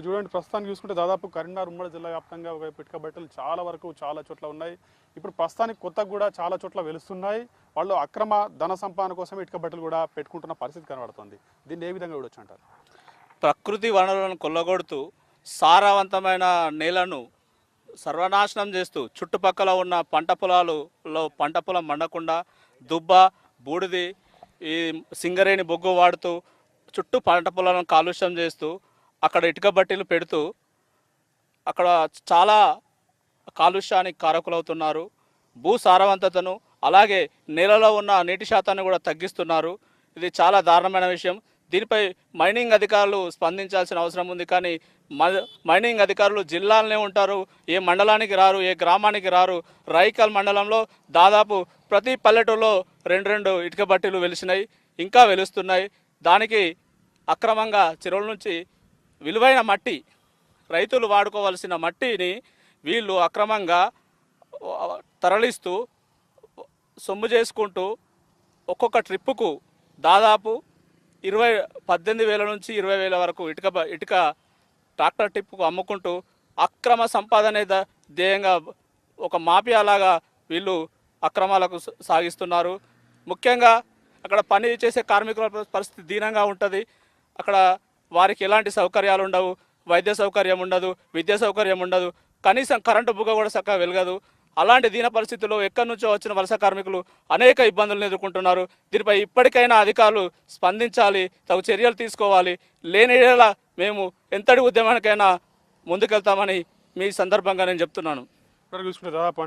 ఇప్పుడు చూడండి ప్రస్తుతానికి చూసుకుంటే దాదాపు కరీంనగర్ ఉమ్మడి జిల్లా వ్యాప్తంగా ఒకవైపు ఇటుక బట్టలు చాలా వరకు చాలా చోట్ల ఉన్నాయి. ఇప్పుడు ప్రస్తుతానికి కొత్తగా కూడా చాలా చోట్ల వెలుస్తున్నాయి. వాళ్ళు అక్రమ ధన సంపాదన కోసం ఇటుక బట్టలు కూడా పెట్టుకుంటున్న పరిస్థితి కనబడుతుంది. దీన్ని ఏ విధంగా చూడొచ్చు అంటారు? ప్రకృతి వనరులను కొల్లగొడుతూ సారవంతమైన నేలను సర్వనాశనం చేస్తూ చుట్టుపక్కల ఉన్న పంట పొలం మండకుండా దుబ్బ బూడిది ఈ సింగరేణి బొగ్గు వాడుతూ చుట్టూ పంట పొలాలను కాలుష్యం చేస్తూ అక్కడ ఇటుక బట్టీలు పెడుతూ అక్కడ చాలా కాలుష్యానికి కారకులవుతున్నారు. భూ సారవంతతను అలాగే నేలలో ఉన్న నీటి శాతాన్ని కూడా తగ్గిస్తున్నారు. ఇది చాలా దారుణమైన విషయం. దీనిపై మైనింగ్ అధికారులు స్పందించాల్సిన అవసరం ఉంది. కానీ మైనింగ్ అధికారులు జిల్లాలనే ఉంటారు, ఏ మండలానికి రారు, ఏ గ్రామానికి రారు. రైకల్ మండలంలో దాదాపు ప్రతి పల్లెటూరులో రెండు ఇటుక బట్టీలు వెలిసినాయి, ఇంకా వెలుస్తున్నాయి. దానికి అక్రమంగా చెరువుల నుంచి విలువైన మట్టి, రైతులు వాడుకోవాల్సిన మట్టిని వీళ్ళు అక్రమంగా తరలిస్తూ సొమ్ము చేసుకుంటూ ఒక్కొక్క ట్రిప్పుకు దాదాపు 18,000 నుంచి 20,000 వరకు ఇటుక ట్రాక్టర్ టిప్పుకు అమ్ముకుంటూ అక్రమ సంపాదనే ధ్యేయంగా ఒక మాఫియాలాగా వీళ్ళు అక్రమాలకు సాగిస్తున్నారు. ముఖ్యంగా అక్కడ పని చేసే కార్మికుల పరిస్థితి దీనంగా ఉంటుంది. అక్కడ వారికి ఎలాంటి సౌకర్యాలు ఉండవు, వైద్య సౌకర్యం ఉండదు, విద్యా సౌకర్యం ఉండదు, కనీసం కరెంటు బుగ్గ కూడా చక్కగా వెలగదు. అలాంటి దీన పరిస్థితుల్లో ఎక్కడి నుంచో వచ్చిన వలస కార్మికులు అనేక ఇబ్బందులను ఎదుర్కొంటున్నారు. దీనిపై ఇప్పటికైనా అధికారులు స్పందించాలి, తగు చర్యలు తీసుకోవాలి. లేని యెడల మేము ఎంతటి ఉద్యమానికైనా ముందుకెళ్తామని మీ సందర్భంగా నేను చెప్తున్నాను. ఇక్కడ చూసుకుంటే దాదాపు